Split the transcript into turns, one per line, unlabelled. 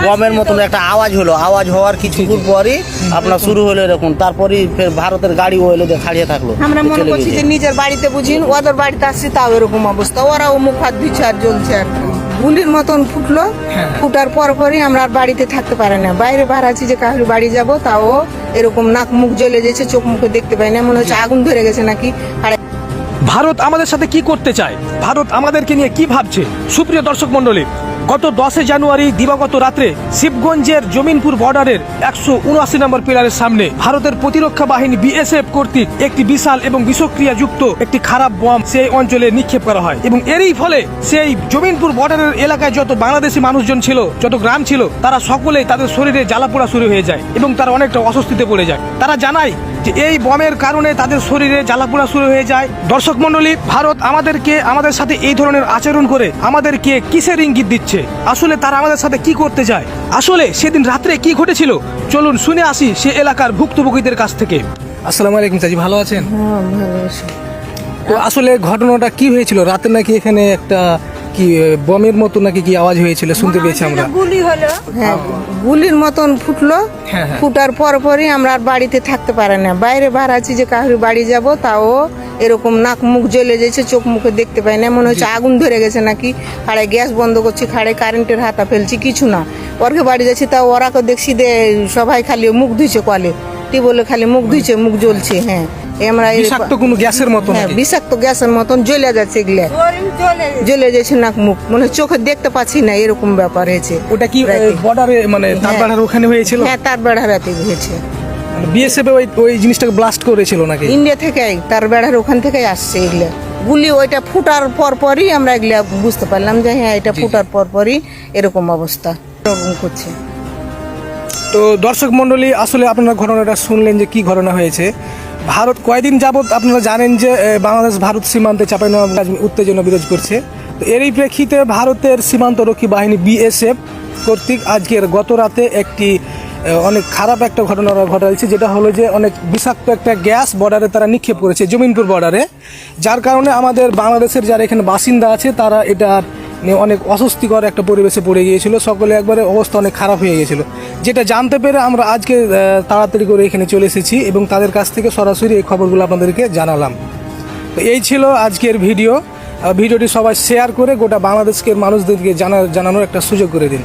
বমের মতন একটা আওয়াজ হলো, আওয়াজ হওয়ার কিছুক্ষণ পরই আপনার শুরু হলো এরকম। তারপরেই ফের ভারতের গাড়ি ওইলে খাড়িয়ে থাকলো।
আমরা মনে করছি যে নিজের বাড়িতে বুঝি, ওদের বাড়িতে আসছি তাও এরকম অবস্থা, ওরাও মুখ হাত ধুচ্ছে আর জ্বলছে আর কি। গুলির মতন ফুটলো, ফুটার পরই আমরা আর বাড়িতে থাকতে পারি না, বাইরে বার আছি যে কাহুর বাড়ি যাব, তাও এরকম নাক মুখ জ্বলে যাচ্ছে, চোখ মুখে দেখতে পাই না, মনে হচ্ছে আগুন ধরে গেছে নাকি। আর
ভারত আমাদের সাথে কি করতে চায়, ভারত আমাদেরকে নিয়ে কি ভাবছে? সুপ্রিয় দর্শক মন্ডলী, গত 10 জানুয়ারি দিবাগত রাত্রে শিবগঞ্জের জমিনপুর বর্ডারের 179 নম্বর পিলারের সামনে ভারতের প্রতিরক্ষা বাহিনী বিএসএফ কর্তৃক একটি বিশাল এবং বিষক্রিয়াযুক্ত একটি খারাপ বম সেই অঞ্চলে নিক্ষেপ করা হয় এবং এরই ফলে সেই জমিনপুর বর্ডারের এলাকায় যত বাংলাদেশি মানুষজন ছিল, যত গ্রাম ছিল, তারা সকলেই তাদের শরীরে জ্বালাপোড়া শুরু হয়ে যায় এবং তারা অনেকটা অস্বস্তিতে পড়ে যায়। তারা জানায় যে এই বমের কারণে তাদের শরীরে জ্বালাপোড়া শুরু হয়ে যায়। দর্শক মন্ডলী, ভারত আমাদের সাথে এই ধরনের আচরণ করে আমাদেরকে কিসের ইঙ্গিত দিচ্ছে? আসলে তারা আমাদের সাথে কি করতে চায়? আসলে সেদিন রাত্রে কি ঘটেছিল চলুন শুনে আসি সে এলাকার ভুক্তভোগীদের কাছ থেকে। আসসালামু আলাইকুম চাচি, ভালো আছেন? তো আসলে ঘটনাটা কি হয়েছিল? রাতে নাকি এখানে একটা কি বমের মতো নাকি কি আওয়াজ হয়েছিল শুনতে পেয়েছি আমরা।
গুলি হলো, হ্যাঁ গুলির মতন ফুটলো, ফুটার পরই আমরা আর বাড়িতে থাকতে পারি না, বাইরে বার আছি যে কাহুর বাড়ি যাব, তাও এরকম নাক মুখ জ্বলে যাচ্ছে, চোখ মুখে দেখতে পাই না, মনে হচ্ছে আগুন ধরে গেছে নাকি। খাড়ে গ্যাস বন্ধ করছি, খাড়ে কারেন্টের হাতা ফেলছি, কিছু না। ওরকে বাড়ি যাচ্ছি, তাও ওরাকে দেখছি দে সবাই খালি মুখ ধুইছে, কলে টিউবওয়েলে খালি মুখ ধুইছে, মুখ জ্বলছে। হ্যাঁ আমরা
বিষাক্ত কোনো গ্যাসের মতন,
হ্যাঁ বিষাক্ত গ্যাসের মতন জ্বলে যাচ্ছে, এগুলা জ্বলে যাচ্ছে নাক মুখ, মনে চোখে দেখতে পাচ্ছি না, এরকম ব্যাপার হয়েছে।
ওটা কি বর্ডারে মানে তারবাড়ার ওখানে হয়েছিল?
হ্যাঁ তারবাড়ার রাতে হয়েছে।
বিএসএফ ওই জিনিসটাকে ব্লাস্ট করেছিল নাকি?
ইন্ডিয়া থেকে, তারবাড়ার ওখান থেকেই আসছে এগুলা গুলি। ওইটা ফুটার পরই আমরা এগুলা বুঝতে পারলাম যে হ্যাঁ এটা ফুটার পরই এরকম অবস্থা, এরকম করছে।
তো দর্শক মন্ডলী, আসলে আপনারা ঘটনাটা শুনলেন যে কি ঘটনা হয়েছে। ভারত কয়েকদিন যাবৎ আপনারা জানেন যে বাংলাদেশ ভারত সীমান্তে চাঁপাইনবাবগঞ্জ উত্তেজনা বিরাজ করছে। তো এরই প্রেক্ষিতে ভারতের সীমান্তরক্ষী বাহিনী বিএসএফ কর্তৃক আজকের গত রাতে একটি অনেক খারাপ একটা ঘটনা ঘটাচ্ছে, যেটা হলো যে অনেক বিষাক্ত একটা গ্যাস বর্ডারে তারা নিক্ষেপ করেছে জমিনপুর বর্ডারে, যার কারণে আমাদের বাংলাদেশের যারা এখানে বাসিন্দা আছে তারা এটা অনেক অস্বস্তিকর একটা পরিবেশে পড়ে গিয়েছিল, সকলে একবারে অবস্থা অনেক খারাপ হয়ে গিয়েছিল। যেটা জানতে পেরে আমরা আজকে তাড়াতাড়ি করে এখানে চলে এসেছি এবং তাদের কাছ থেকে সরাসরি এই খবরগুলো আপনাদেরকে জানালাম। তো এই ছিল আজকের ভিডিওটি সবাই শেয়ার করে গোটা বাংলাদেশের মানুষদেরকে জানানোর একটা সুযোগ করে দিন।